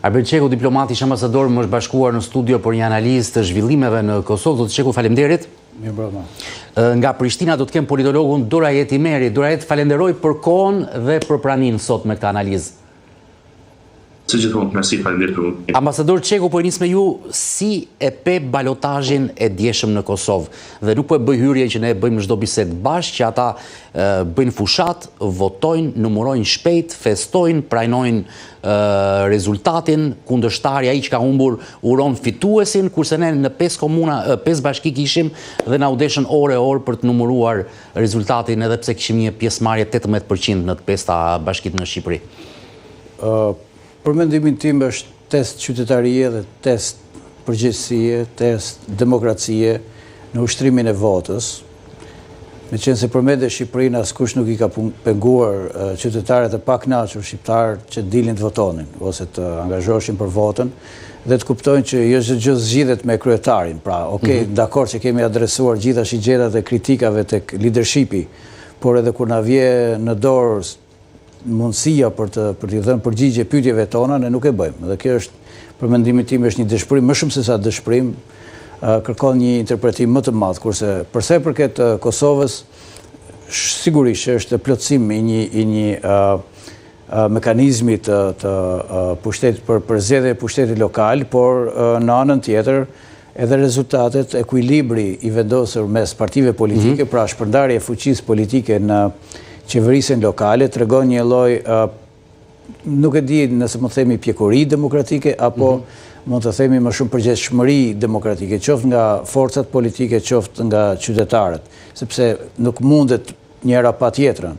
Albert Çeku, diplomati ish ambasador, më është bashkuar në studio për një analizë të zhvillimeve në Kosovë. Zoti Çeku, faleminderit. Nga Prishtina do të kem politologun Durajet Imeri. Durajet, falenderoj për kohën dhe për praninë sot me këtë analizë. Së gjithmonë, merci, faleminderit për mua. Ambasador Çeku, po e nis me ju, si e pe balotazhin e djeshëm në Kosovë? Dhe nuk po e bëj hyrje që ne bëjmë çdo bisedë bashkë, që ata bëjnë fushat, votojnë, numërojnë shpejt, festojnë, pranojnë rezultatin, kundërshtari ai që ka humbur uron fituesin, kurse ne në 5 bashki kishim dhe na u deshën orë për të numëruar rezultatin, edhe pse kishim një pjesëmarrje 18% në të 5 bashkitë në Shqipëri. Për mendimin tim është test qytetarie dhe test përgjegjësie, test demokracie në ushtrimin e votës. Me qenë se përmend e Shqipërinë askush nuk i ka penguar qytetarët e pakënaqur shqiptar që dilin të votonin ose të angazhoheshin për votën dhe të kuptojnë që jo çdo gjë zgjidhet me kryetarin. Pra, dakord që kemi adresuar gjitha shigjetat e kritikave tek leadershipi, por edhe kur na vje në dorë mundësia për t'i dhënë përgjigje pyetjeve tona, ne nuk e bëjmë. Dhe kjo është, për mendimin tim, është një dëshpërim, më shumë se sa dëshpërim, kërkon një interpretim më të madh, kurse përsa i përket Kosovës, sigurisht është plotësim i një mekanizmi të pushtetit për zgjedhje pushtetit lokal, por në anën tjetër edhe rezultatet, ekuilibri i vendosur mes partive politike, pra shpërndarja e fuqisë politike në qeverisjen lokale, tregon një lloj, nuk e di nëse mund të themi pjekuri demokratike, apo mund të themi më shumë përgjegjëshmëri demokratike, qoftë nga forcat politike, qoftë nga qytetarët, sepse nuk mundet njëra pa tjetrën.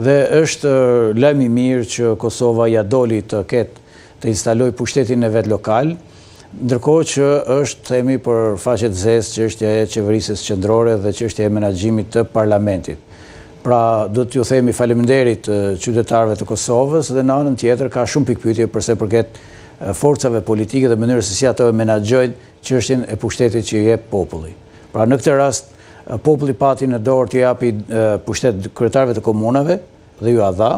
Dhe është lajm i mirë që Kosova ja doli të instaloj pushtetin e vet lokal, ndërkohë që është, themi, për faqe të zezë çështja e qeverisjes qendrore dhe çështja e menaxhimit të parlamentit. Pra, do t'ju themi faleminderit qytetarëve të Kosovës dhe në anën tjetër ka shumë pikpyetje përse përket forcave politike dhe mënyrës se si ato e menaxhojnë çështjen e pushtetit që i jep populli. Pra, në këtë rast, populli pati në dorë t'i japi pushtet kryetarëve të komunave dhe ju a dha,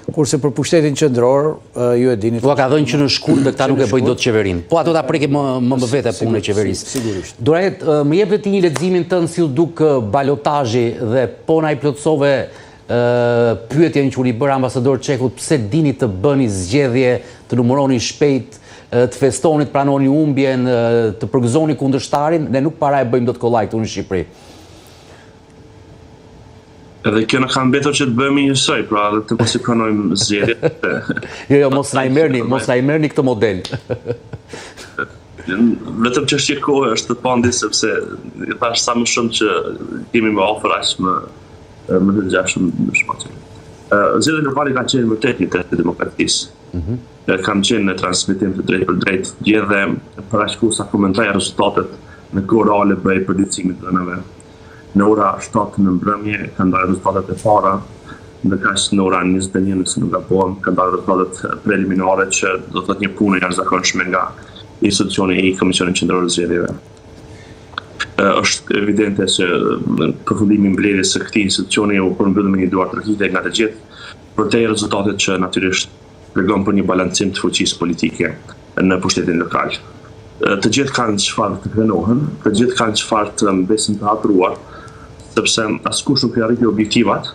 kurse për pushtetin qendror ju e dini. Po ka dhënë që në shkurt dhe këta nuk e bëjnë dot qeverinë. Po ato ta prekin më vete punën e qeverisë. Sigurisht. Durajet, më jep ti një leximin tënd si u duk balotazhi dhe po na i plotësove pyetjen që u bër ambasador Çekut, pse dini të bëni zgjedhje, të numëroni shpejt, të festoni, të pranoni humbjen, të përgëzoni kundërshtarin, ne nuk para e bëjmë dot kollaj këtu në Shqipëri. Edhe kjo në kam mbetur që të bëjmë njësoj, pra dhe të mos i pranojmë zgjedhjet. Jo, mos na i merrni këtë model. Vetëm çështje kohe është të pandi, sepse thash sa më shumë që kemi më afër aq më të gjashëm në shpatje. Zgjedhjet lokale kanë qenë vërtet një test i demokratisë. Kam qenë në transmetim të drejtë për drejtë, dhe parashikues sa komentoja rezultatet në kohë reale bëj përditësimit të dhënave. Në ora 7 në mbrëmje kanë dalë rezultatet e para, ndërkaq në ora 21 nëse nuk gabojmë kanë dalë rezultatet preliminare që do të thotë një punë jashtëzakonshme nga institucioni i Komisionit Qendror të Zgjedhjeve. Është evidente se përfundimi i mbledhjes së këtij institucioni u përmbyll me një duar tërhiqje nga të gjithë, përtej rezultatet që natyrisht tregon për një balancim të fuqisë politike në pushtetin lokal. Të gjithë kanë çfarë të krenohen, të gjithë kanë çfarë të mbesin të hapruar, sepse askush nuk i arriti objektivat,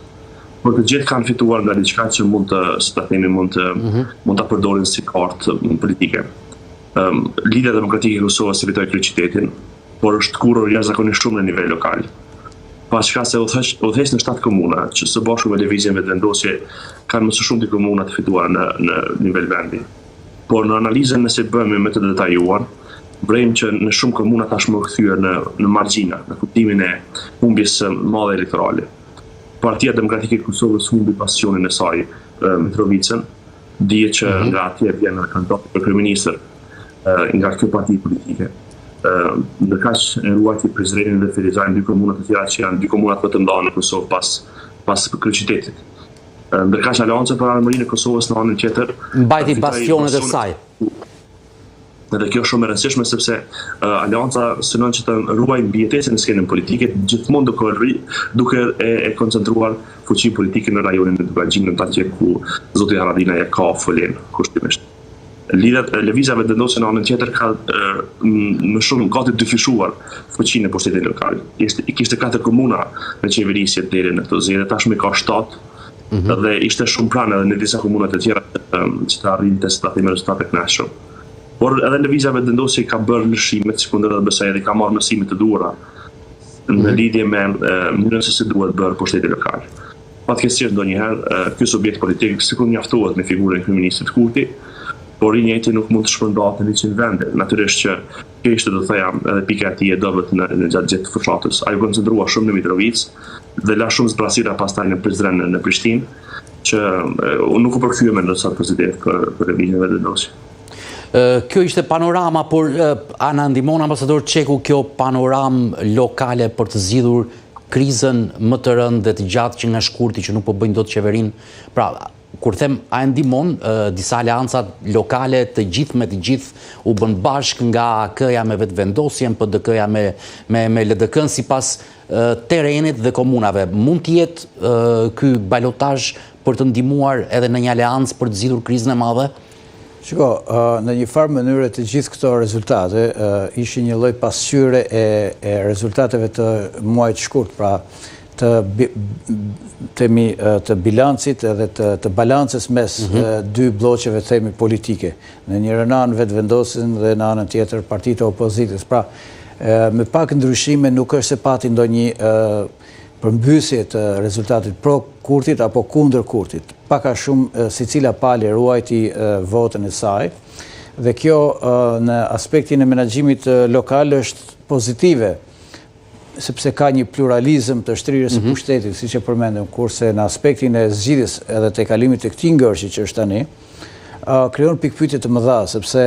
por të gjithë kanë fituar nga diçka që mund ta përdorin si kartë politike. Lidhja Demokratike e Kosovës fitoi kryeqytetin, por është kurrë jashtëzakonisht shumë në nivel lokal. Pashka se udhëheq në 7 komuna, që së bashku me lëvizjen vetëvendosje kanë më së shumti komuna të fituara në nivel vendi. Por në analizën nëse bëhemi me të detajuar, vrejmë që në shumë komuna tashmë kthyer në margjina, në kuptimin e humbjes së madhe elektorale. Partia Demokratike e Kosovës humbi pasionin e saj Mitrovicën, dihet që nga atje vjen edhe kandidati për kryeministër nga kjo parti politike. Ndërkaq e ruajti Prizrenin dhe Ferizajin, 2 komuna të tjera që janë 2 komuna të nda në Kosovë pas kryeqytetit. Ndërkaq Aleanca për Armërinë e Kosovës në anën tjetër mbajti bastionet e saj. Dhe kjo është shumë e rëndësishme sepse Aleanca synon që të ruajë mbijetesën e skenën politike, gjithmonë duke e koncentruar fuqinë politike në rajonin e Duballgjinit, atje ku zoti Haradinaj e ka folën kushtimisht. Lëvizjave vendose në anën tjetër ka më shumë gati dyfishuar fuqinë e pushtetit lokal. Kishte 4 komuna në qeverisje deri në këto zgjedhje, tashmë ka 7. Dhe ishte shumë pranë edhe në disa komuna të tjera që të arrinte të themi rezultate të kënaqshme. Por edhe lëvizjave vendose ka bërë lëshime, sikundër edhe besoj edhe ka marrë mësime të duhura në lidhje me mënyrën se si duhet bërë pushteti lokal. Fatkeqësisht ndonjëherë ky subjekt politik sikur mjaftohet me figurën e kryeministit Kurti, por i njëjti nuk mund të shpërndahet në 100 vende. Natyrisht që kjo ishte do të thoya edhe pika e tij e dobët në gjatë fushatës. Ai u koncentrua shumë në Mitrovic dhe la shumë zbrasira pastaj në Prizren në Prishtinë, që nuk u përkthyem në sa president për lëvizjen vendose. Kjo ishte panorama, por a na ndihmon ambasador Çeku kjo panoramë lokale për të zgjidhur krizën më të rëndë dhe të gjatë që nga shkurti që nuk po bëjnë dot qeverinë? Pra, kur them a ndihmon, disa aleancat lokale të gjithë me të gjithë u bën bashkë, nga AK-ja me vetëvendosjen, PDK-ja me LDK-n sipas terrenit dhe komunave. Mund të jetë ky balotazh për të ndihmuar edhe në një aleancë për të zgjidhur krizën e madhe? Shiko, në një farë mënyrë të gjithë këto rezultate ishin një lloj pasqyre e rezultateve të muajit shkurt, pra të bilancit edhe të balancës mes dy bloqeve themi politike. Në njërin anë vetëvendosin dhe në anën tjetër partitë e opozitës. Pra, me pak ndryshime nuk është se pati ndonjë përmbysje të rezultatit pro Kurtit apo kundër Kurtit. Paka shumë secila palë ruajti votën e saj, dhe kjo në aspektin e menaxhimit lokal është pozitive, sepse ka një pluralizëm të shtrirjes së pushtetit, siç e përmendëm, kurse në aspektin e zgjidhjes edhe të kalimit të këtij ngërshi që është tani, krijon pikpyetje të mëdha, sepse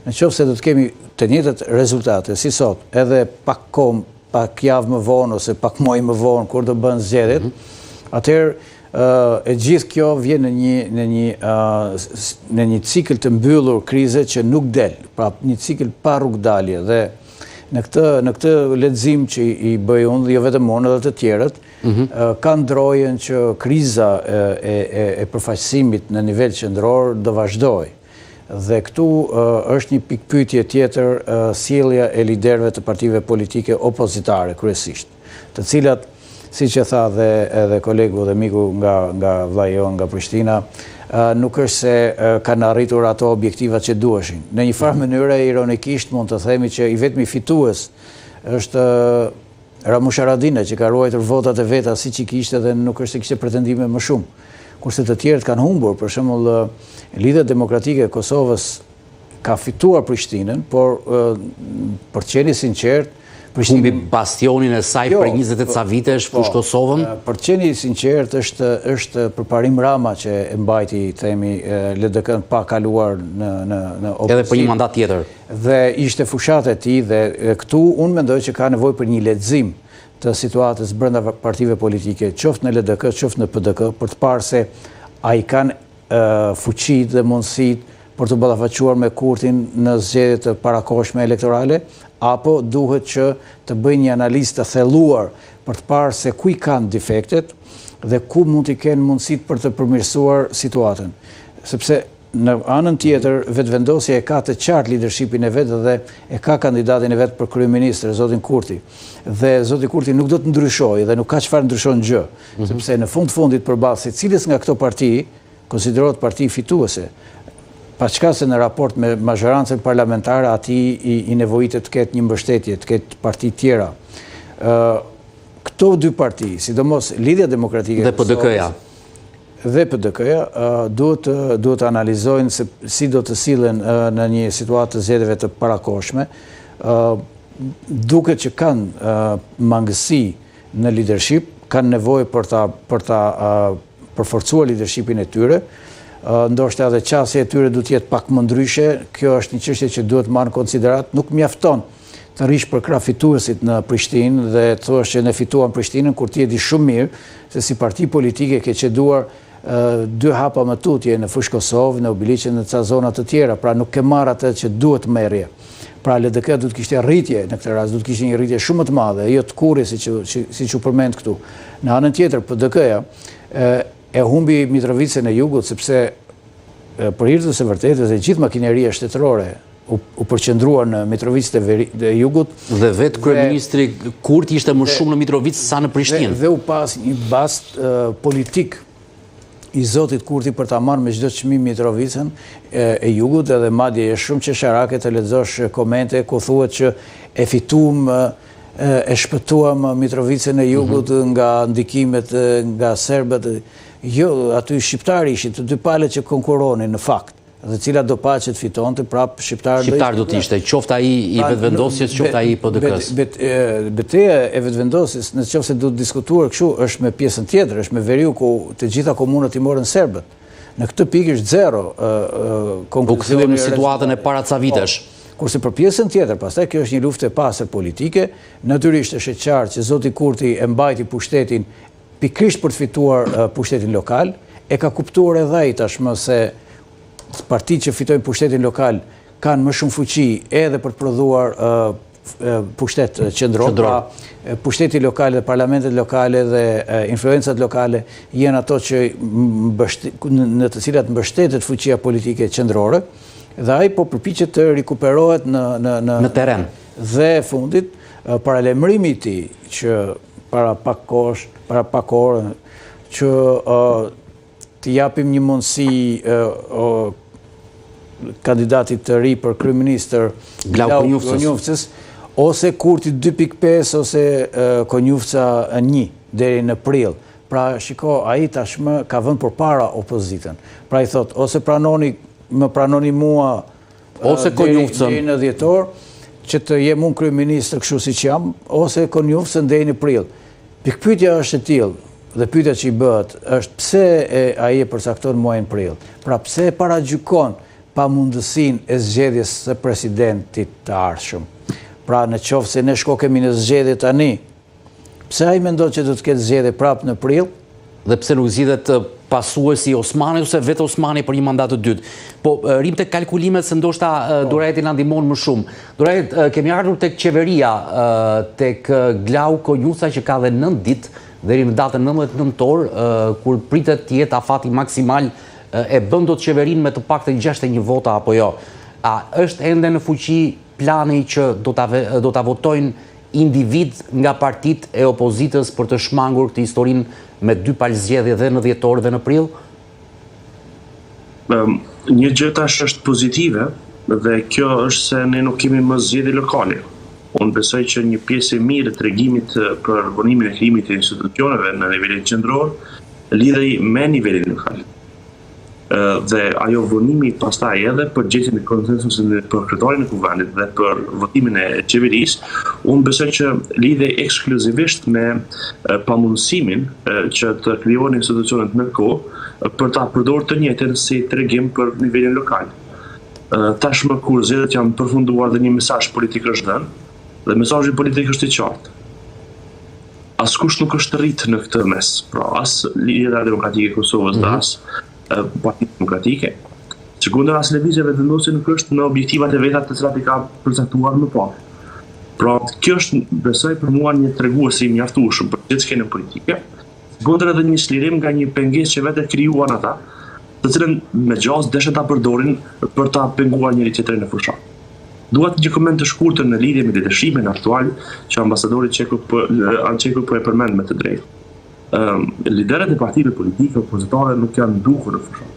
nëse do të kemi të njëjtat rezultate si sot, edhe pak kohë, pak javë më vonë ose pak muaj më vonë kur do bën zgjedhjet, atëherë e gjithë kjo vjen në një cikël të mbyllur krize që nuk del, pra një cikël pa rrugdalje. Dhe në këtë lexim që i bëj unë, dhe jo vetëm unë edhe të tjerët, ka ndrojen që kriza e përfaqësimit në nivel qendror do vazhdojë. Dhe këtu është një pikpyetje tjetër, sjellja e liderëve të partive politike opozitare kryesisht, të cilat, siç e tha edhe kolegu dhe miku nga vllai jon nga Prishtina, nuk është se kanë arritur ato objektivat që duheshin. Në një farë mënyrë, ironikisht mund të themi që i vetmi fitues është Ramush Haradinaj, që ka ruajtur votat e veta siç i kishte dhe nuk është se kishte pretendime më shumë. Kurse të tjerët kanë humbur, për shembull Lidhja Demokratike e Kosovës ka fituar Prishtinën, por për të qenë sinqert, humbi bastionin e saj për 28 sa vitesh fush Kosovën. Për të qenë sinqert, është përparim Rama që e mbajti, themi, LDK-n pa kaluar në opozicion. Edhe për një mandat tjetër. Dhe ishte fushat e tij, dhe këtu unë mendoj që ka nevojë për një lexim të situatës brenda partive politike, qoftë në LDK, qoftë në PDK, për të parë se a i kanë fuqitë dhe mundësitë për të ballafaqëruar me Kurtin në zgjedhjet të parakohshme elektorale, apo duhet që të bëjnë një analizë të thelluar për të parë se ku i kanë defektet dhe ku mund të kenë mundësitë për të përmirësuar situatën. Sepse në anën tjetër, vetëvendosja e ka të qartë leadershipin e vetë dhe e ka kandidatin e vetë për kryeministër, zotin Kurti. Dhe zoti Kurti nuk do të ndryshojë dhe nuk ka çfarë ndryshon gjë, sepse në fundit përballë secilës nga këto parti konsiderohet parti fituese. Pa çka se në raport me mazhorancën parlamentare atij i nevojitet të ketë një mbështetje, të ketë parti tjera. Këto dy parti, sidomos Lidhja Demokratike dhe PDK-ja, duhet të analizojnë se si do të sillen në një situatë të zgjedhjeve të parakohshme, duket që kanë mangësi në leadership, kanë nevojë për ta përforcuar leadershipin e tyre, ndoshta edhe qasja e tyre duhet të jetë pak më ndryshe. Kjo është një çështje që duhet marrë në konsiderat. Nuk mjafton të rish për krah fituesit në Prishtinë dhe të thuash që ne fituam Prishtinën, kur ti e di shumë mirë se si parti politike ke ceduar 2 hapa më tutje në fushë Kosovë, në Obiliqe, në ca zona të tjera, pra nuk ke marrë atë që duhet merrje. Pra LDK duhet kishte rritje në këtë rast, duhet kishte një rritje shumë të madhe, jo të kurrë siç u përmend këtu. Në anën tjetër, PDK-ja e humbi Mitrovicën e Jugut, sepse për hir të së vërtetës e gjithë makineria shtetërore u përqendruar në Mitrovicë të Jugut. Dhe vetë kryeministri Kurti ishte më shumë në Mitrovicë sa në Prishtinë. Dhe u pas një bast politik i zotit Kurti për ta marrë me çdo çmim Mitrovicën e Jugut, edhe madje është shumë qesharake të lexosh komente ku thuhet që e fituam e shpëtuam Mitrovicën e Jugut nga ndikimet nga serbët. Jo, aty shqiptarë ishin të dy palët që konkuronin në fakt. Dhe cila do paqet fitonte, prap shqiptar do të ishte, qoftë ai i vetëvendosjes, qoftë ai i PD-k-s. Betejë e vetëvendosjes, nëse do të diskutuar kështu, është me pjesën tjetër, është me veriu ku të gjitha komunat i morën serbët. Në këtë pikë është zero U kthyemë në situatën e para ca vitesh. Kurse për pjesën tjetër, pastaj kjo është një luftë e pastër politike, natyrisht është e qartë që zoti Kurti e mbajti pushtetin pikërisht për të fituar pushtetin lokal, e ka kuptuar edhe ai tashmë se partitë që fitojnë pushtetin lokal kanë më shumë fuqi edhe për të prodhuar pushtet qendror, pra pushteti lokal dhe parlamentet lokale dhe influencat lokale janë ato që në të cilat mbështetet fuqia politike qendrore, dhe ai po përpiqet të rikuperohet në terren. Dhe fundit, paralemrimi i tij që para pak kohë që të japim një mundësi kandidatit të ri për kryeministër Glau Konjufcës, ose Kurti 2.5 ose Konjufca 1 deri në prill. Pra shiko, ai tashmë ka vënë përpara opozitën. Pra i thot, ose më pranoni mua ose Konjufcën deri në dhjetor, që të jem unë kryeministër kështu siç jam, ose Konjufcën deri në prill. Pikpyetja është e tillë, dhe pyetja që i bëhet është pse ai e përcakton muajin prill. Pra pse e paragjykon pa mundësinë e zgjedhjes së presidentit të ardhshëm. Pra në qoftë se ne shkokemi në zgjedhje tani, pse ai mendon që do të ketë zgjedhje prapë në prill? Dhe pse nuk zgjidhet pasuesi Osmani ose vetë Osmani për një mandat të dytë. Po rrim tek kalkulimet se ndoshta Durrëti na ndihmon më shumë. Durrëti, kemi ardhur tek qeveria, tek Glau Konjufca që ka dhe 9 ditë deri në datën 19 nëntor, kur pritet të jetë afati maksimal, e bën dot qeverinë me të paktën 61 vota apo jo. A është ende në fuqi plani që do ta votojnë individ nga partitë e opozitës për të shmangur këtë historinë me 2 palë zgjedhje dhe në dhjetor dhe në prill? Një gjë tash është pozitive dhe kjo është se ne nuk kemi më zgjedhje lokale. Unë besoj që një pjesë e mirë e tregimit për vonimin e krijimit të institucioneve në nivelin qendror lidhej me nivelin lokal. Dhe ajo vonimi pastaj edhe për gjetjen e konsensusit për kryetarin e kuvendit dhe për votimin e qeverisë, unë besoj që lidhej ekskluzivisht me pamundësimin që të krijohen institucionet në kohë për ta përdorur të njëjtën si tregim për nivelin lokal. Tashmë kur zgjedhjet janë përfunduar dhe një mesazh politik është dhënë, dhe mesazhi politik është i qartë. Askush nuk është rrit në këtë mes, pra as Lidhja Demokratike e Kosovës dhe as Partitë Demokratike. Sekondër, as lëvizja vetëvendosje nuk është në objektivat e veta të cilat i ka përcaktuar më parë. Pra, kjo është, besoj, për mua një tregues i mjaftueshëm për gjithë skenën politike. Sekondër, edhe një slirim nga një pengesë që vetë krijuan ata, të cilën me gjas deshen ta përdorin për ta penguar njëri tjetrin në fushat. Duat një koment të shkurtër në lidhje me lehtësimin aktual që ambasadori Çeku po e përmend me të drejtë. Liderët e partive politike opozitare nuk janë ndukur në fushat.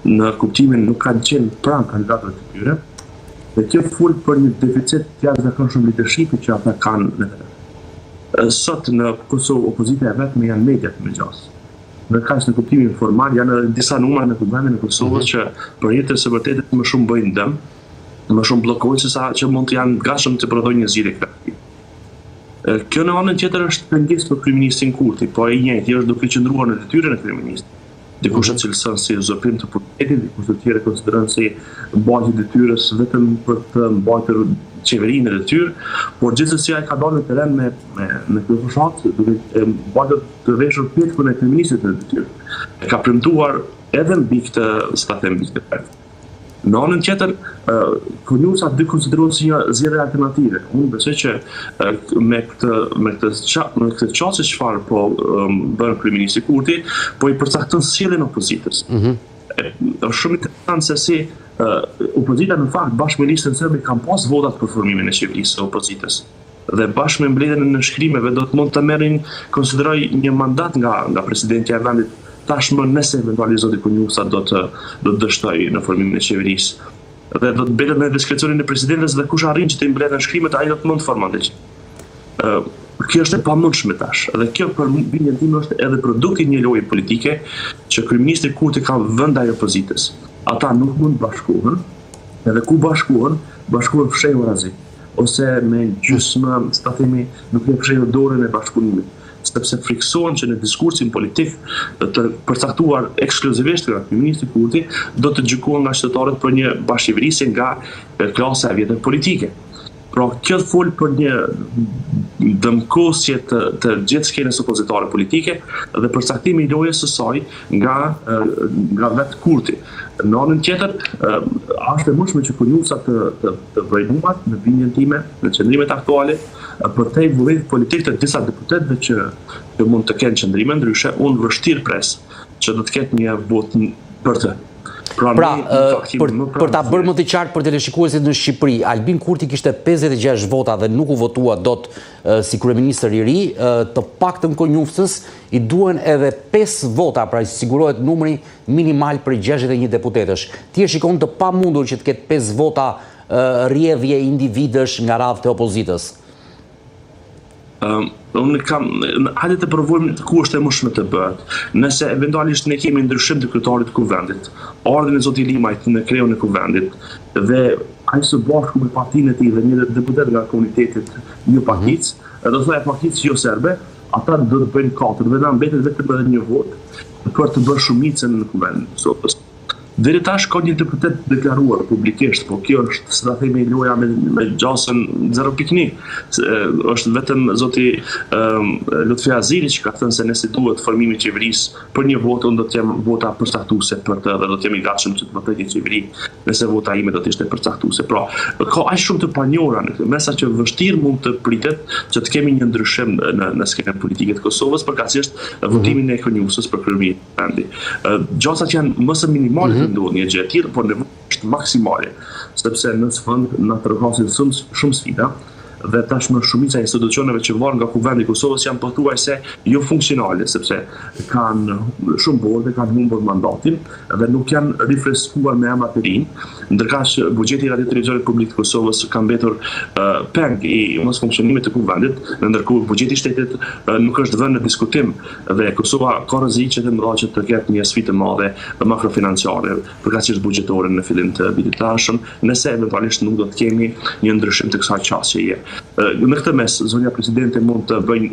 Në kuptimin nuk kanë qenë pranë kandidatëve të tyre, dhe kjo fol për një deficit të jashtëzakonshëm leadershipi që ata kanë në vete. Sot në Kosovë opozita e vetme janë mediat me gjas. Në kaq në kuptimin formal janë disa numra në kuvendin e Kosovës që për jetën e së vërtetë më shumë bëjnë dëm, më shumë bllokojnë se sa që mund të janë gatshëm të prodhojnë një zgjidhje kreative. Kjo në anën tjetër është pengesë për kryeministin Kurti, po ai njëjti është duke qëndruar në detyrën e kryeministit. Dikush e cilëson si uzurpim të pushtetit, dikush të tjerë konsideron si mbajtje e detyrës vetëm për të mbajtur qeverinë e detyrë, por gjithsesi ai ka dalë në terren me këtë fushat, duke mbajtur të veshur pjetkun e kryeministit në detyrë. E ka premtuar edhe mbi këtë, sa them, mbi këtë. Në anën tjetër, Konjufca dy konsiderohet si një zgjedhje alternative. Unë besoj që me këtë çështje çfarë po bën kryeministri Kurti, po i përcakton sjelljen e opozitës. është shumë interesant se si opozita në fakt bashkë me listën serbe kanë pas votat për formimin e qeverisë së opozitës. Dhe bashkë me mbledhjen e nënshkrimeve do të mund të merrin konsideroj një mandat nga presidenti i vendit tashmë nëse eventualisht zoti Kunjusa do të dështojë në formimin e qeverisë. Dhe do të bëhet në diskrecionin e presidentes dhe kush arrin që të mbledhë nënshkrimet ai do të mund të formante. Kjo është e pamundshme tash. Dhe kjo për bindjen time është edhe produkti një loje politike që kryeministri Kurti ka vënë ndaj opozitës. Ata nuk mund bashkohen, edhe ku bashkohen fshehur razi. Ose me gjysmë, ta themi, nuk e fshehur dorën e bashkëpunimit. Sepse friksohen që në diskursin politik të përcaktuar ekskluzivisht nga kryeministri Kurti do të gjykohen nga qytetarët për një bashkëqeverisje nga klasa e vjetër politike. Pra, kjo fol për një dëmkosje të gjithë skenës opozitare politike dhe përcaktimi i lojës së saj nga vetë Kurti. Në anën tjetër, është e mundshme që Kunjusa të vërejnuar në bindjen time, në qëndrimet aktuale, për te vullim politik të disa deputetëve që mund të kenë qëndrime, ndryshe unë vështirë pres që do të ketë një votë për të. Pra, për ta bërë më të qartë për teleshikuesit në Shqipëri, Albin Kurti kishte 56 vota dhe nuk u votua dot si kryeministër i ri, të paktën Konjufsës i duhen edhe 5 vota, pra sigurohet numri minimal për 61 deputetësh. Ti e shikon të pamundur që të ketë 5 vota rrjedhje individësh nga radhët e opozitës? Unë kam, hajde të provojmë ku është e mundshme të bëhet. Nëse eventualisht ne kemi ndryshim të kryetarit të kuvendit, ardhin e zoti Limajt në kreun e kuvendit dhe ai së bashku me partinë e tij dhe një deputet nga komunitetit një particë, do të thoya particë jo serbe, ata do të bëjnë 4 dhe na mbetet vetëm edhe një votë për të bërë shumicën në kuvend. Deri tash ka një deputet deklaruar publikisht, po kjo është, se ta themi, loja me gjasën 0.1. Është vetëm zoti Lutfi Azili që ka thënë se nëse duhet formimi i qeverisë për një votë, unë do të jem vota përcaktuese për të dhe do të jem i gatshëm që të votoj një qeveri nëse vota ime do të ishte përcaktuese. Pra, ka aq shumë të panjohura në këtë, mesa që vështirë mund të pritet që të kemi një ndryshim në skenën politike të Kosovës, përkatësisht votimin e Konjusës për kryeministin e vendit. Gjasat janë më së minimale ndodhë një gjë e tillë, por nevojë është maksimale, sepse në fund na përkasin shumë sfida dhe tashmë shumica e institucioneve që varen nga kuvendi i Kosovës janë pothuajse jo funksionale, sepse kanë shumë borë, kanë humbur mandatin dhe nuk janë rifreskuar me emra të rinj, ndërkaq që buxheti i Radio-Televizionit Publik të Kosovës ka mbetur peng i mos funksionimit të kuvendit, ndërkohë buxheti i shtetit nuk është vënë në diskutim dhe Kosova ka rreziqe të mëdha që të ketë një sfidë të madhe makrofinanciare, përkatësisht buxhetore në fillim të vitit të ardhshëm, nëse eventualisht nuk do të kemi një ndryshim të kësaj çështjeje. Në këtë mes, zonja presidente mund të bëjnë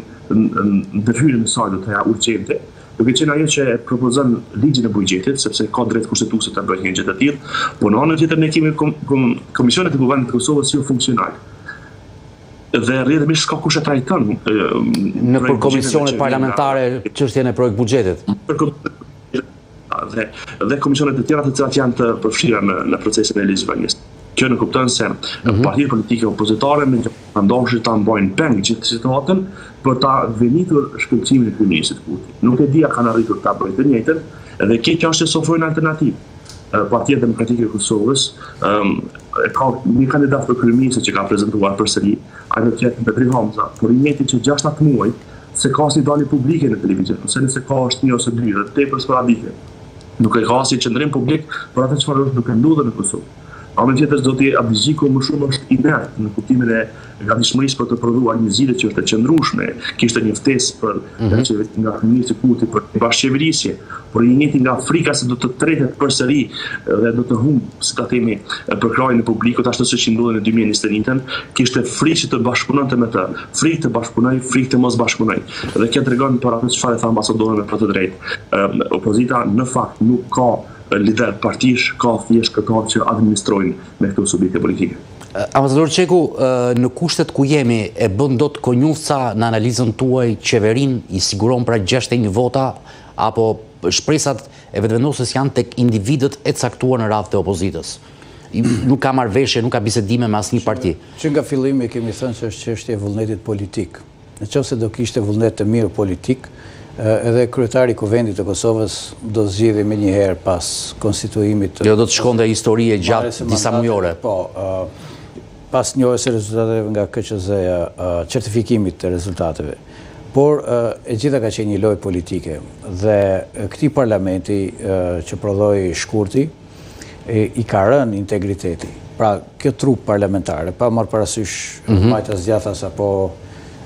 ndërhyrjen e saj do të urgjente, duke qenë ajo që propozon ligjin e buxhetit, sepse ka drejt kushtetuese të bëjë një gjë të tillë, por në anën tjetër ne kemi komisionet e kuvendit të Kosovës jo funksionale. Dhe rrjedhimisht s'ka kush e trajton nëpër komisionet parlamentare çështjen e projekt buxhetit. Dhe komisionet e tjera të cilat janë të përfshira në procesin e ligjvënies. Kjo në kupton se partitë politike opozitare me ndoshin ta mbajnë peng gjithë situatën për ta venitur shkëlqimin e kryeministit Kurti. Nuk e di a kanë arritur ta bëjnë të njëjtën dhe kjo është se ofrojnë alternativë. Partia Demokratike e Kosovës ka një kandidat për kryeministë që ka prezantuar përsëri, ai do të jetë Petri Hamza, por i njëjti që 6-7 muaj se ka si dalje publike në televizion, ose nëse ka është një ose dy, dhe tepër sporadike. Nuk e ka si qendrim publik për atë çfarë është duke ndodhur në Kosovë. Anën tjetër zoti Abdiziko më shumë është inert në kuptimin e gatishmërisë për të prodhuar një zgjidhje që është e qëndrueshme. Kishte një ftesë për nga kryeministri Kurti për bashkëqeverisje, por i njëjti nga frika se do të tretet përsëri dhe do të humb, si ta themi, për krajin e publikut ashtu siç ndodhi në 2021-ën, kishte frikë që të bashkëpunonte me të, frikë të bashkëpunoj, frikë të mos bashkëpunoj. Dhe kjo tregon për atë çfarë tha ambasadori me për të drejtë. Opozita në fakt nuk ka lider partish, ka thjesht këto që administrojnë me këto subjekte politike. Ambasador Çeku, në kushtet ku jemi, e bën dot Konjufsa në analizën tuaj qeverin i siguron pra 61 vota, apo shpresat e vetëvendosjes janë tek individët e caktuar në radhët e opozitës? Nuk ka marrëveshje, nuk ka bisedime me asnjë parti. Që nga fillimi kemi thënë se është çështje e vullnetit politik. Nëse do kishte vullnet të mirë politik, edhe kryetari i Kuvendit të Kosovës do zgjidhej më njëherë pas konstituimit. Jo, do të shkonte histori e gjatë disa mujore. Po, pas njohjes së rezultateve nga KQZ-ja, certifikimit të rezultateve. Por e gjitha ka qenë një lojë politike dhe këtij parlamenti që prodhoi shkurti i ka rënë integriteti. Pra, kjo trup parlamentare, pa marrë parasysh majtas djathas apo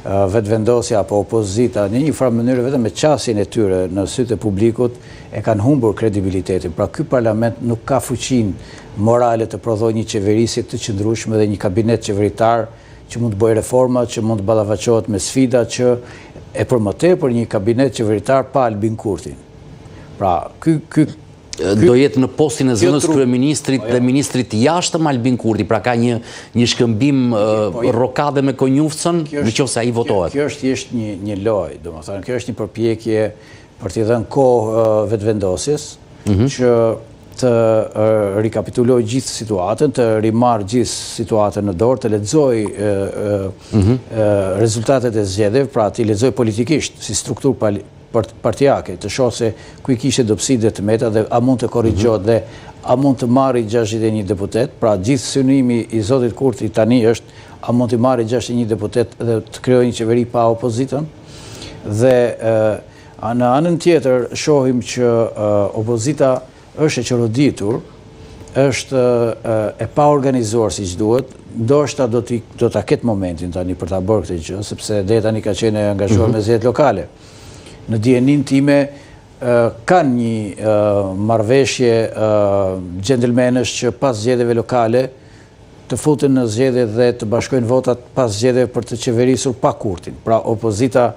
vetëvendosja apo opozita, në një farë mënyrë vetëm me qasjen e tyre në sytë e publikut e kanë humbur kredibilitetin. Pra, ky parlament nuk ka fuqinë morale të prodhojë një qeverisje të qëndrueshme dhe një kabinet qeveritar që mund të bëjë reforma, që mund të ballafaqohet me sfida, që e për më tepër një kabinet qeveritar pa Albin Kurtin. Pra, do jetë në postin e zënës kryeministrit dhe ministrit jashtëm Albin Kurti, pra ka një shkëmbim rokade me Konjufcën, nëse ai votohet. Kjo është thjesht një lojë, domethënë kjo është një përpjekje për t'i dhënë kohë vetëvendosjes që të rikapituloj gjithë situatën, të rimarrë gjithë situatën në dorë, të lexoj rezultatet e zgjedhjeve, pra t'i lexoj politikisht si strukturë partijake, të shohë se ku i kishte dobësi dhe të meta dhe a mund të korrigjohet dhe a mund të marrë 61 deputet. Pra gjithë synimi i zotit Kurti tani është a mund të marrë 61 deputet dhe të krijojë një qeveri pa opozitën. Dhe në anën tjetër shohim që opozita është e çoroditur, është e pa organizuar siç duhet, ndoshta do ta ketë momentin tani për ta bërë këtë gjë, sepse deri tani ka qenë angazhuar me zgjedhjet lokale. Në dijenin time kanë një marrëveshje gentlemanësh që pas zgjedhjeve lokale të futen në zgjedhje dhe të bashkojnë votat pas zgjedhjeve për të qeverisur pa Kurtin. Pra opozita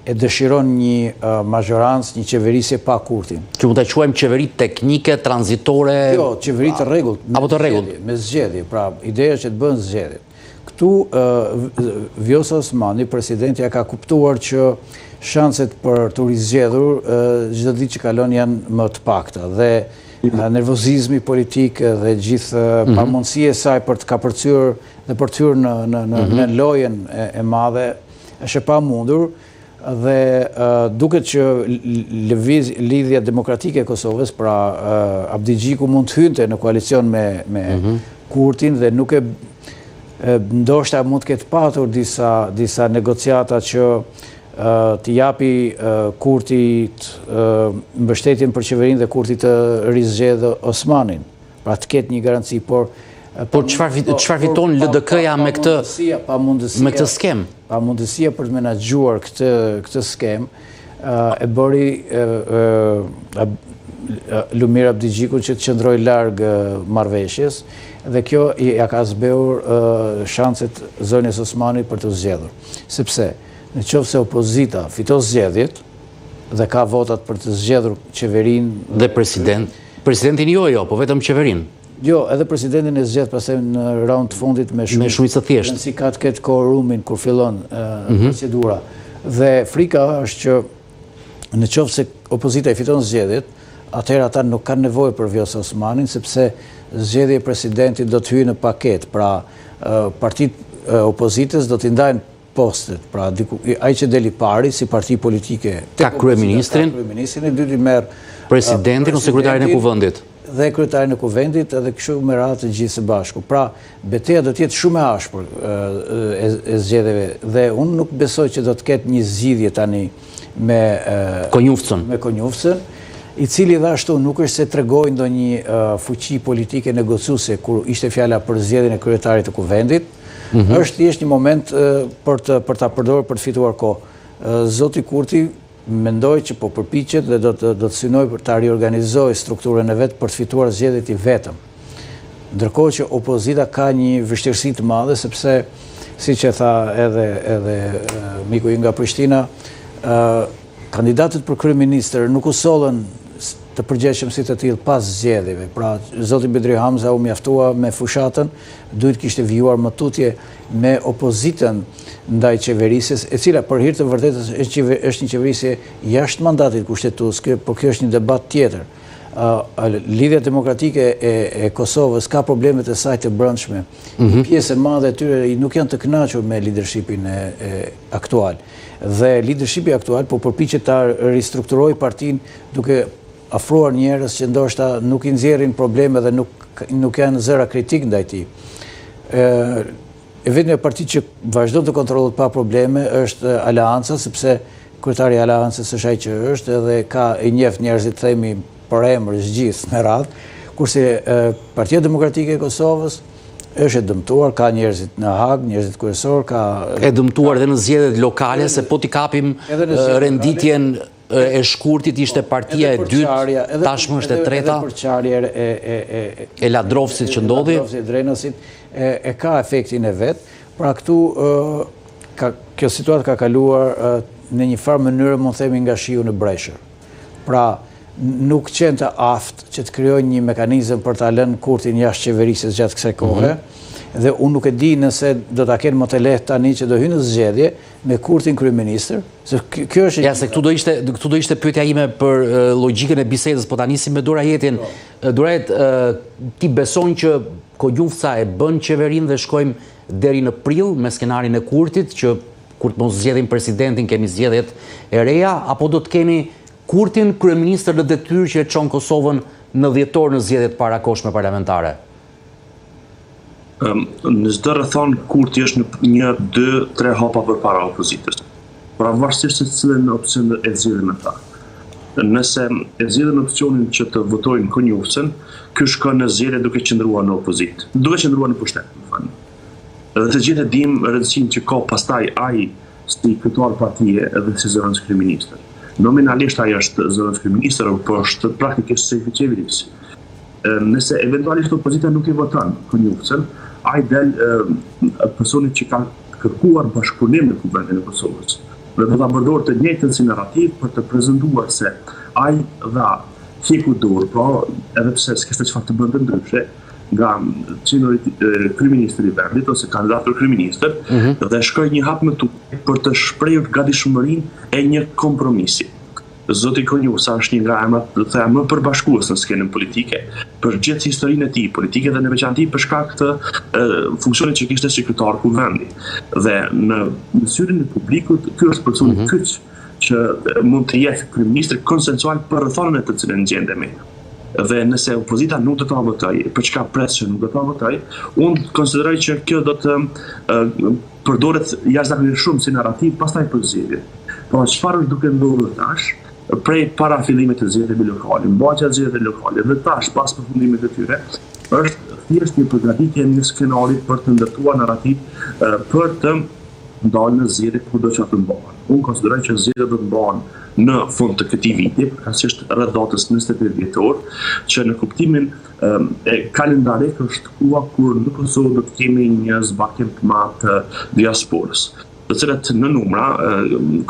e dëshiron një mazhorancë, një qeverisje pa Kurtin. Që mund ta quajmë qeveri teknike, tranzitore? Jo, qeveri të rregullt. Apo të rregullt? Me zgjedhje. Pra, ideja që të bëhen zgjedhje. Këtu Vjosa Osmani, presidenti, ka kuptuar që shanset për të rizgjedhur çdo ditë që kalon janë më të pakta dhe nervozizmi politik dhe gjithë pamundësia e saj për të kapërcyer dhe për të hyrë në lojën e madhe është e pamundur dhe duket që lidhja demokratike e Kosovës, pra Abdi Gjiku mund të hynte në koalicion me Kurtin dhe nuk e ndoshta mund të ketë patur disa negociata që të japi Kurtit mbështetjen për qeverinë dhe Kurtit të rizgjedhë Osmanin. Pra të ketë një garanci, por çfarë fiton LDK-ja me këtë skem? Pamundësia për të menaxhuar këtë skem e bëri Lumir Abdi Gjikun që të qëndroj larg marrëveshjes dhe kjo ja ka zbeur shanset zonjës Osmanit për të zgjedhur. Sepse në qoftë se opozita fiton zgjedhjet dhe ka votat për të zgjedhur qeverinë dhe presidentin jo, po vetëm qeverinë. Jo, edhe presidentin e zgjedh pastaj në raund të fundit me shumicë të thjeshtë. Si ka të ketë quorumin kur fillon procedura. Dhe frika është që në qoftë se opozita i fiton zgjedhjet, atëherë ata nuk kanë nevojë për Vjosa Osmanin, sepse zgjedhja e presidentit do të hyjë në paket. Pra, partitë opozitës do t'i ndajnë postet. Pra, ai që deli pari si parti politike ka kryeministrin, e dyti merr presidentin ose kryetarin e kuvendit. Dhe kryetarin e kuvendit edhe kështu me radhë të gjithë së bashku. Pra, betejë do të jetë shumë e ashpër e zgjedhjeve dhe unë nuk besoj që do të ketë një zgjidhje tani me Konjufcën, i cili dhe ashtu nuk është se tregoi ndonjë fuqi politike negociuese kur ishte fjala për zgjedhjen e kryetarit të kuvendit. Është thjesht një moment për ta përdorur për të fituar kohë. Zoti Kurti mendoj që po përpiqet dhe do të synoj për ta riorganizojë strukturën e vet për të fituar zgjedhjet i vetëm. Ndërkohë që opozita ka një vështirësi të madhe sepse siç e tha edhe miku i nga Prishtina, kandidatët për kryeministër nuk u sollën të përgjithshëm si të tillë pas zgjedhjeve. Pra, zoti Bedri Hamza u mjaftua me fushatën, duhet kishte vijuar më tutje me opozitën ndaj qeverisjes, e cila për hir të vërtetës është një qeverisje jashtë mandatit kushtetues, por kjo është një debat tjetër. Lidhja demokratike e Kosovës ka problemet e saj të brendshme. Pjesë e madhe e tyre nuk janë të kënaqur me leadershipin aktual. Dhe leadershipi aktual po përpiqet ta ristrukturojë partinë duke afruar njerëz që ndoshta nuk i nxjerrin probleme dhe nuk janë zëra kritik ndaj tij. E vetmja parti që vazhdon të kontrollohet pa probleme është Aleanca, sepse kryetari i Aleancës është ai që është edhe ka i njeh njerëzit themi për emër gjithë me radhë, kurse Partia Demokratike e Kosovës është e dëmtuar, ka njerëzit në Hag, njerëzit kryesor, ka e dëmtuar dhe në zgjedhjet lokale, se po t'i kapim renditjen e shkurtit ishte partia e dytë, tashmë është e treta. Edhe përçarja e Ladrovsit që ndodhi. Drenosit e ka efektin e vet. Pra këtu kjo situatë ka kaluar në një farë mënyrë, mund themi, nga shiu në breshër. Pra nuk qenë të aftë që të krijojnë një mekanizëm për ta lënë Kurtin jashtë qeverisjes gjatë kësaj kohe, dhe unë nuk e di nëse do ta kenë më të lehtë tani që do hyjnë në zgjedhje me Kurtin kryeministër, se kjo është ja se këtu do ishte pyetja ime për logjikën e bisedës, po ta nisim me Durajetin. Durajet, ti beson që Kojufca e bën qeverinë dhe shkojmë deri në prill me skenarin e Kurtit, që kur të mos zgjedhin presidentin kemi zgjedhjet e reja, apo do të kemi Kurtin kryeministër në detyrë që e çon Kosovën në dhjetor në zgjedhjet parakohshme parlamentare? Në çdo rrethon Kurti është në 1, 2, 3 hapa përpara opozitës. Pra varësisht se cilën opsion e zgjedhin ata. Nëse e zgjedhin opsionin që të votojnë Konjufcën, ky shkon në zgjedhje duke qëndruar në opozitë, duke qëndruar në pushtet, më falni. Dhe të gjithë e dim rëndësinë që ka pastaj ai si kryetar partie edhe si zëvendës kryeministër. Nominalisht ai është zëvendës kryeministër, por është praktikisht shefi i qeverisë. Nëse eventualisht opozita nuk e voton Konjufcën, ai del personi që ka kërkuar bashkëpunim në Kuvendin e Kosovës. Dhe do ta përdorë të njëjtën si narrativ për të prezantuar se ai dha hiku dorë, po edhe pse s'kishte çfarë të bënte ndryshe nga kryeministri i vendit ose kandidat për kryeministër, dhe shkoi një hap më tutje për të shprehur gatishmërinë e një kompromisi. Zoti Konjufca është një nga emrat më përbashkues në skenën politike për gjithë historinë e tij politike dhe në veçantë për shkak të funksionit që kishte si kryetar kuvendi. Dhe në syrin e publikut ky është personi kyç që mund të jetë kryeministër konsensual për rrethonën e të cilën gjendemi. Dhe nëse opozita nuk do ta votojë, për çka pres që nuk do ta votojë, unë konsideroj që kjo do të përdoret jashtëzakonisht shumë si narrativ pastaj për zgjedhje. Po çfarë është duke ndodhur tash? Prej para fillimit të zgjedhjeve lokale, mbrojtja e zgjedhjeve lokale dhe tash pas përfundimit të tyre, është thjesht një përgatitje e një skenari për të ndërtuar narrativ për të ndalë në zgjedhje kudo që të mbahen. Unë konsideroj që zgjedhjet do të mbahen në fund të këtij viti, përkatësisht rreth datës 23 dhjetor, që në kuptimin e kalendarik është koha kur në Kosovë do të kemi një zbatje të madhe të diasporës, të cilat në numra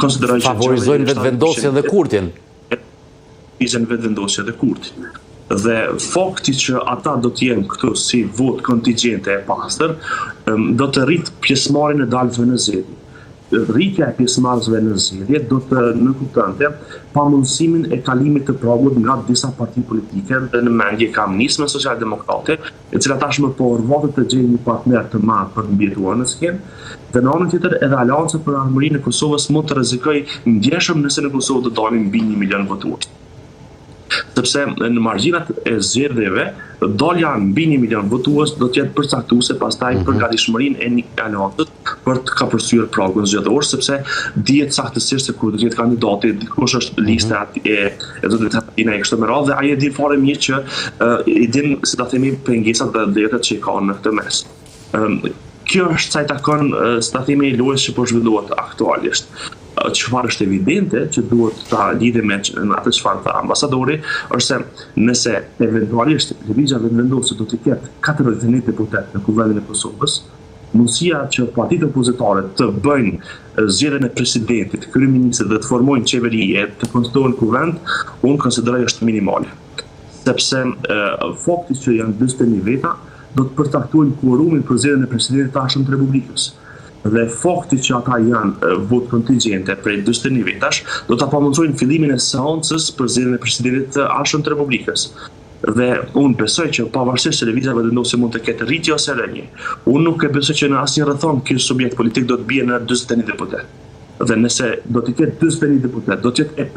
konsiderojnë që favorizojnë vetëvendosjen dhe Kurtin. Vetëvendosjen dhe Kurtin. Dhe fakti që ata do të jenë këtu si vot kontingjente e pastër, do të rrit pjesëmarrjen e dalësve në zgjedhje. Rritja e pjesëmarrësve në zgjedhje do të nënkuptonte pamundësimin e kalimit të pragut nga disa parti politike, dhe në mendje kam Nismën Socialdemokrate, e cila tashmë po rvatet të gjejë një partner të madh për të mbijetuar në skenë, dhe në anën tjetër edhe Aleanca për Armërinë e Kosovës mund të rrezikojë ndjeshëm nëse në Kosovë do dalin mbi 1 milion votues. Sepse në margjinat e zgjedhjeve, dalja mbi 1 milion votues do të jetë përcaktuese pastaj për gatishmërinë e Aleancës për të kapërcyer pragun zgjedhor, sepse dihet saktësisht se kur do të jetë kandidati, dikush është lista e zotit Hatina e kështu me radhë, dhe ai e di fare mirë që i din si ta themi pengesat dhe detyrat që ka në këtë mes. Kjo është sa i takon si ta themi lojës që po zhvillohet aktualisht. Çfarë është evidente që duhet ta lidhim me atë çfarë tha ambasadori, është se nëse eventualisht lëvizja vendosur do të ketë 41 deputet në Kuvendin e Kosovës, mundësia që partitë opozitare të bëjnë zgjedhjen e presidentit, kryeministrit dhe të formojnë qeveri e të konstituojnë kuvend, unë konsideroj është minimale. Sepse fakti që janë 41 veta do të përcaktojnë quorumin për zgjedhjen e presidentit të ardhshëm të Republikës. dhe fakti që ata janë vot kontingjente prej 41 vetash, do ta pamundsojnë fillimin e seancës për zgjedhjen e presidentit të Ashëm të Republikës. Dhe unë besoj që pavarësisht se lëvizjeve vendosur mund të ketë rritje ose rënje, unë nuk e besoj që në asnjë rrethon ky subjekt politik do të bie në 41 deputet. Dhe nëse do të ketë 41 deputet, do të jetë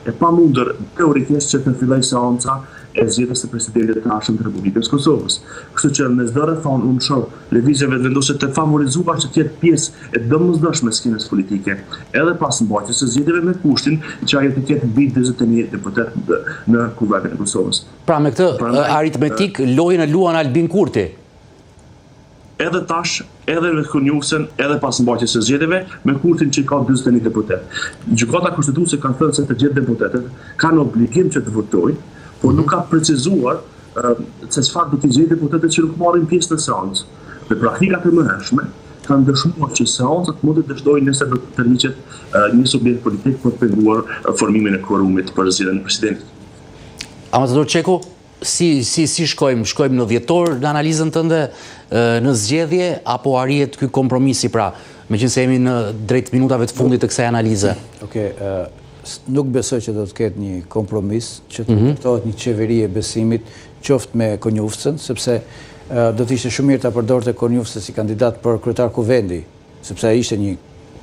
e pamundër teorikisht që të fillojë seanca e zgjedhjes së presidentit të Ashëm të Republikës Kosovës. Kështu që në çdo rrethon unë shoh lëvizjeve vendosur të favorizuar që të jetë pjesë e domosdoshme e skenës politike, edhe pas mbajtjes së zgjedhjeve me kushtin që ajo të ketë mbi 41 deputet në Kuvendin e Kosovës. Pra me këtë aritmetik lojën e luan Albin Kurti. Edhe tash, edhe në Konjufsen, edhe pas mbajtjes së zgjedhjeve, me kushtin që ka 41 deputet. Gjykata kushtetuese ka thënë se të gjithë deputetët kanë obligim që të votojnë, por nuk ka precizuar se çfarë do të gjejë deputetët që nuk marrin pjesë në seancë. Dhe praktikat e mëhershme kanë dëshmuar që seancat mund të dështojnë nëse do të tërhiqet një subjekt politik për të penguar formimin e quorumit për zgjedhjen e presidentit. Ambasador Çeku, si shkojmë në dhjetor në analizën tënde në zgjedhje apo arrihet ky kompromisi, pra, meqense jemi në drejt minutave të fundit të kësaj analize? Okej, nuk besoj që do të ketë një kompromis, që të kuptohet një qeveri e besimit, qoftë me Konjufsen, sepse do të ishte shumë mirë ta përdorte Konjufsen si kandidat për kryetar kuvendi, sepse ai ishte një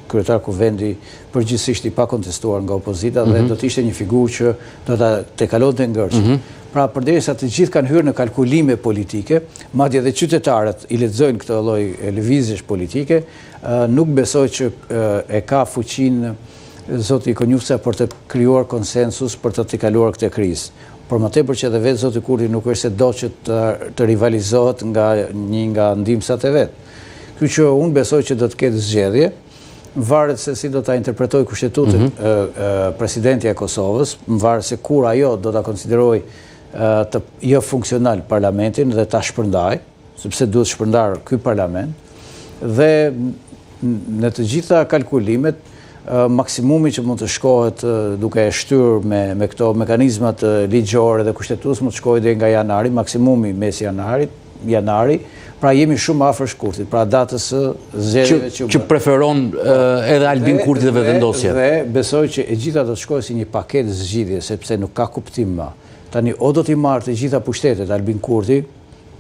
kryetar kuvendi përgjithsisht i pakontestuar nga opozita dhe do të ishte një figurë që do ta tekalonte ngërçin. Pra, përderisa të gjithë kanë hyrë në kalkulime politike, madje edhe qytetarët i lexojnë këtë lloj lëvizjesh politike, nuk besoj që e ka fuqinë zoti Konjufsa për të krijuar konsensus për të tejkaluar këtë krizë. Por më tepër që edhe vetë zoti Kurti nuk është se do që të rivalizohet nga një nga ndihmësat e vet. Kështu që unë besoj që do të ketë zgjedhje, varet se si do ta interpretoj kushtetutën presidenti e Kosovës, varet se kur ajo do ta konsideroj të jo funksional parlamentin dhe ta shpërndaj, sepse duhet shpërndar ky parlament, dhe në të gjitha kalkulimet maksimumi që mund të shkohet duke e shtyr me këto mekanizmat ligjore dhe kushtetues mund të shkojë deri nga janari, maksimumi mes janari, pra jemi shumë afër shkurtit, pra datës së zgjedhjeve që preferon edhe Albin Kurti dhe vendosja. Dhe besoj që e gjitha do të shkojë si një paketë zgjidhje, sepse nuk ka kuptim më. Tani o do t'i marrë të gjitha pushtetet Albin Kurti,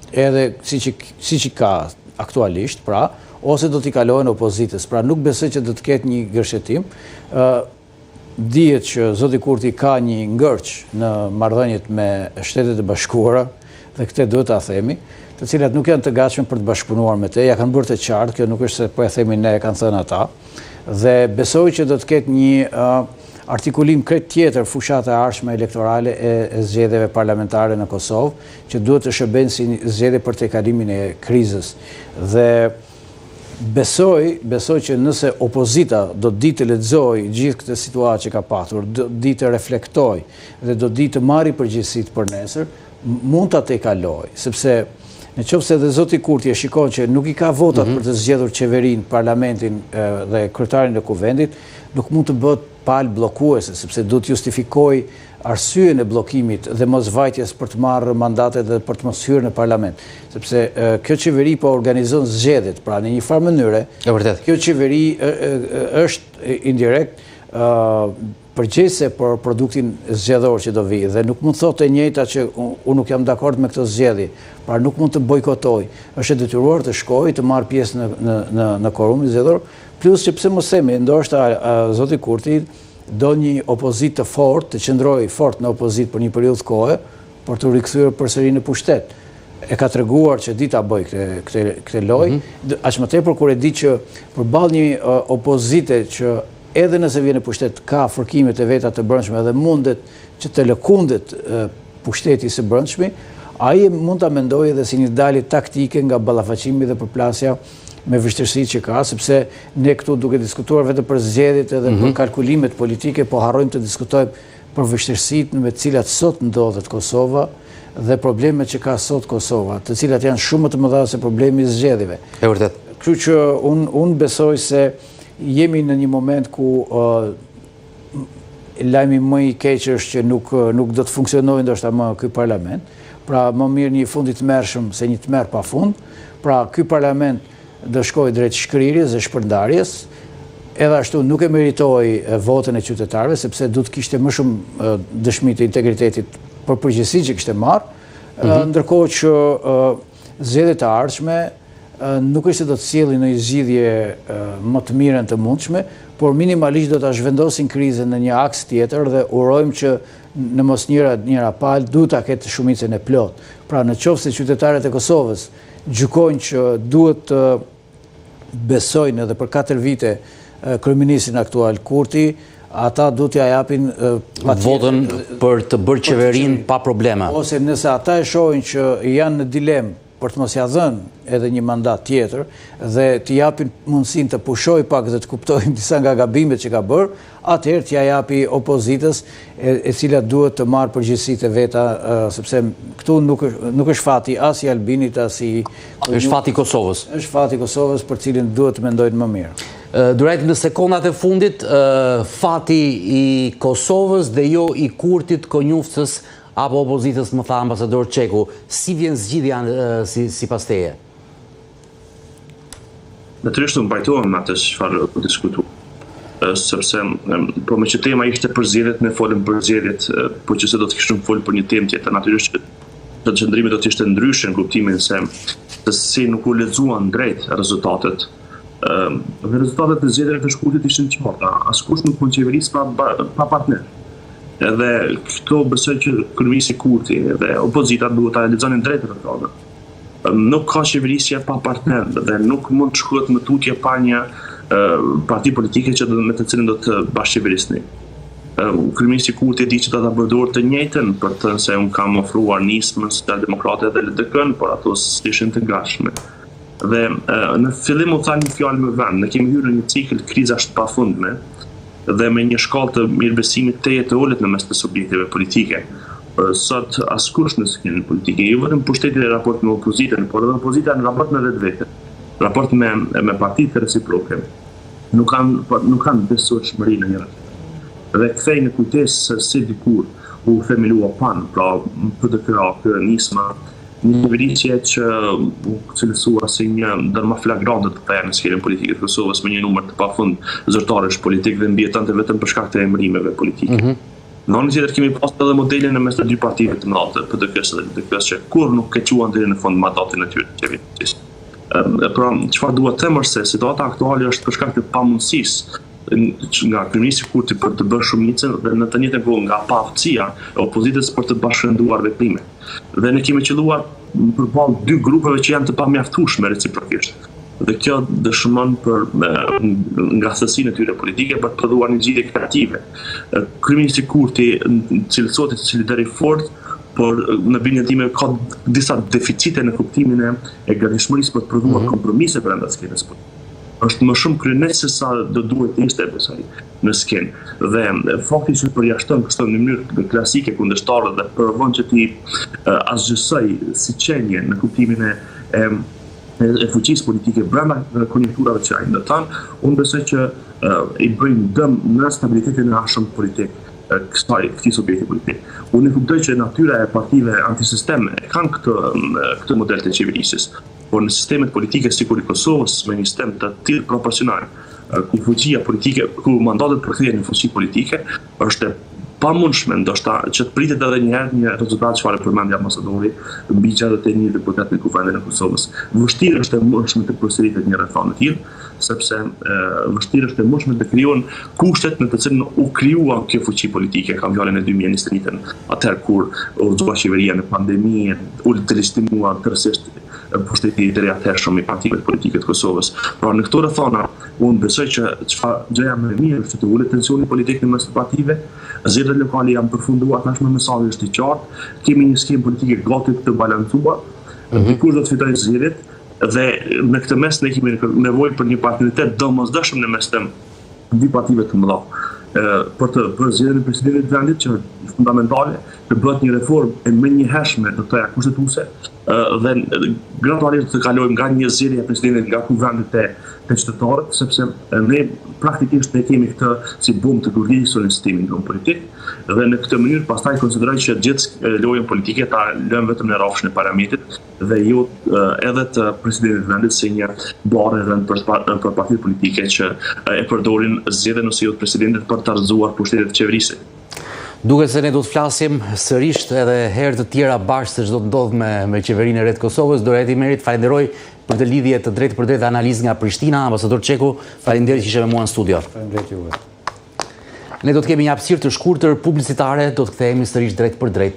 edhe siç i ka aktualisht, pra, ose do t'i kalohen opozitës. Pra nuk besoj që do të ketë një gërshetim. Dihet që zoti Kurti ka një ngërç në marrëdhëniet me Shtetet e Bashkuara, dhe këtë duhet ta themi, të cilat nuk janë të gatshme për të bashkëpunuar me te, ja kanë bërë të qartë, kjo nuk është se po e themi ne, e kanë thënë ata, dhe besoj që do të ketë një artikulim krejt tjetër fushata e ardhshme elektorale e zgjedhjeve parlamentare në Kosovë, që duhet të shërbejnë si zgjedhje për tejkalimin e krizës. Dhe besoj që nëse opozita do di të lexojë gjithë këtë situatë që ka patur, do di të reflektoj dhe do di të marrë përgjegjësitë për nesër, mund ta tejkalojë, sepse në qoftë se dhe zoti Kurti e shikon që nuk i ka votat për të zgjedhur qeverinë, parlamentin dhe kryetarin e kuvendit, nuk mund të bëhet palë bllokuese, sepse duhet të justifikojë arsyeën e bllokimit dhe mosvajtjes për të marrë mandatet dhe për të mos hyrë në parlament. Sepse kjo qeveri po organizon zgjedhjet, pra në një farë mënyre, kjo qeveri është indirekt përgjegjëse për produktin zgjedhor që do vi, dhe nuk mund thotë e njëjta që unë nuk jam dakord me këtë zgjedhje, pra nuk mund të bojkotoj, është e detyruar të shkojë të marrë pjesë në quorumin zgjedhor, plus që pse mos themi, ndoshta zoti Kurti do një opozitë të fortë, të qëndrojë fort në opozitë për një periudhë kohë, për të rikthyer përsëri në pushtet. E ka treguar që di ta bëj këtë lojë, aq më tepër kur e di që përballë një opozite që edhe nëse vjen në pushtet ka fërkimet e veta të brendshme dhe mundet që të lëkundet pushteti së brendshmi, ai mund ta mendojë edhe si një dalje taktike nga ballafaqimi dhe përplasja me vështirësitë që ka, sepse ne këtu duke diskutuar vetëm për zgjedhjet edhe për kalkulimet politike, po harrojmë të diskutojmë për vështirësitë me të cilat sot ndodhet Kosova dhe problemet që ka sot Kosova, të cilat janë shumë më të mëdha se problemi i zgjedhjeve. E vërtet. Kështu që unë besoj se jemi në një moment ku lajmi më i keq është që nuk do të funksionojë ndoshta më ky parlament. Pra më mirë një fund i tmerrshëm se një tmerr pafund. Pra ky parlament do shkojë drejt shkrirjes dhe shpërndarjes, edhe ashtu nuk e meritoi votën e qytetarëve, sepse du të kishte më shumë dëshmi të integritetit për përgjegjësinë që kishte marrë, ndërkohë që zgjedhjet e ardhshme nuk është se do të sjellin në zgjidhje më të mirën të mundshme, por minimalisht do ta zhvendosin krizën në një aks tjetër dhe urojmë që në mos njëra palë duhet ta ketë shumicën e plot. Pra në qoftë se qytetarët e Kosovës gjykojnë që duhet të besojnë edhe për 4 vite kryeministin aktual Kurti, ata duhet t'ja japin votën për të bërë qeverinë pa probleme. Ose nëse ata e shohin që janë në dilemë për të mos ia dhënë edhe një mandat tjetër dhe të japin mundësinë të pushojë pak dhe të kuptojnë disa nga gabimet që ka bërë, atëherë t'ja japi opozitës e cila duhet të marrë përgjegjësitë e veta, sepse këtu nuk është fati as i Albinit as i është fati i Kosovës. Është fati i Kosovës për cilin duhet të mendojnë më mirë. Durrejt në sekondat e fundit, fati i Kosovës dhe jo i Kurtit, konjuftës apo opozitës, më tha ambasador Çeku, si vjen zgjidhja sipas teje? Natyrisht unë bajtohem me atë çfarë po diskutu. Sepse po me që tema ishte për zgjedhjet, ne folëm për zgjedhjet, po që se do të kishim folur për një temë tjetër, natyrisht që qëndrimi do të ishte ndryshe në kuptimin se si nuk u lexuan drejt rezultatet. Rezultatet e zgjedhjeve të Shkurtit ishin të qarta, askush nuk mund qeveris pa partner. Edhe këto besoj që kryeministri Kurti dhe opozita duhet ta lexonin drejt rezultatet. Nuk ka qeverisje pa partner dhe nuk mund të shkohet në tutje pa një parti politike me të cilën do të bashkëqeverisni. Kryeministri Kurti di që do ta përdorë të njëjtën për të thënë se unë kam ofruar nismën Socialdemokratë dhe LDK-n, por ato ishin të gatshme. Dhe në fillim u tha një fjalë më vend, ne kemi hyrë në një cikël krizash të pafundme dhe me një shkallë të mirëbesimit të ulët në mes të subjekteve politike. Sot askush në skenën politike, jo vetëm pushteti në raport me opozitën, por edhe opozita në raport me vetvete, raport me partitë reciproke, nuk kanë besueshmëri në njëra tjetrën. Dhe kthej në kujtesë se si dikur u themelua PAN, pra PDK, nisma, një qeverisje që u cilësua si një ndër më flagrante të thënë në skenën politike të Kosovës me një numër të pafund zyrtarësh politik dhe mbijetante vetëm për shkak të emërimeve politike. Në anën tjetër kemi pasur edhe modelin në mes të dy partive të mëdha, PDK-s dhe LDK-s, që kur nuk kequan deri në fund mandatin e tyre të qeverisë. Pra, çfarë duhet të them është se situata aktuale është për shkak të pamundësisë nga kryeministri Kurti për të bërë shumicën dhe në të njëjtën kohë nga paaftësia e opozitës për të bashkëndruar veprime. Dhe ne kemi qelluar përballë dy grupeve që janë të pamjaftueshme reciprokisht. Dhe kjo dëshmon për ngasësinë e tyre politike për të prodhuar një zgjidhje kreative. Kryeministri Kurti cilësohet si lider i fortë, por në bindjen time ka disa deficite në kuptimin e gatishmërisë për të prodhuar kompromise brenda skenës politike. Është më shumë kryenes se sa do duhet të ishte besoj në skenë. Dhe fakti që përjashton kështu në mënyrë klasike kundërshtarët dhe provon që ti asgjësoj si qenje në kuptimin e fuqisë politike brenda konjunkturave që ai ndërton, unë besoj që i bëjnë dëm në stabilitetin e arshëm politik këtij subjekti politik. Unë kuptoj që natyra e partive antisistem kanë këtë model të qeverisjes. Por në sistemet politike sikur i Kosovës, me një sistem të tillë proporcional, ku fuqia politike, ku mandatet përkthehen në fuqi politike, është pamundshme ndoshta që të pritet edhe një herë një rezultat çfarë përmendi ambasadori mbi gjatë një deputet në Kuvendin e Kosovës. Vështirë është e mundshme të përsëritet një rrethon të tillë, sepse vështirë është e mundshme të krijohen kushtet në të cilën u krijua kjo fuqi politike, kam fjalën e 2021-ën, atëherë kur u zgjua qeveria në pandemi, u legitimua tërësisht pushteti i atëhershëm i partive politike të Kosovës. Pra në këto rrethona, unë besoj që çfarë gjëja më e mirë është të ulet tensioni politik në mes të partive, zgjedhjet lokale janë përfunduar, tashmë mesazhi është i qartë, kemi një skemë politike gati të balancuar, dikush do të fitojë zgjedhjet dhe në këtë mes ne kemi nevojë për një partneritet domosdoshëm në mes të dy partive të mëdha. Për të bërë zgjedhjen e presidentit të vendit që është fundamentale, të bëhet një reformë e menjëhershme të këtij kushtetuese dhe gradualisht të kalojmë nga një zgjedhje e presidentit nga kuvendet e qytetarët, sepse ne praktikisht ne kemi këtë si bum të kurrizur në sistemin tonë politik dhe në këtë mënyrë pastaj konsideroj që gjithë lojën politike ta lëmë vetëm në rrafshin e parlamentit dhe jo edhe të presidentit të vendit si një barë rënd për partitë politike që e përdorin zgjedhjen ose jo të presidentit për të rrëzuar pushtetet e qeverisë. Duket se ne do të flasim sërish edhe herë të tjera bashkë se çdo të ndodh me qeverinë e re të Kosovës. Doreti Merit, falenderoj për të lidhje të drejtë për drejtë analizë nga Prishtina. Ambasador Çeku, faleminderit që ishe me mua në studio. Faleminderit juve. Ne do të kemi një hapësirë të shkurtër publicitare, do të kthehemi sërish drejt për drejt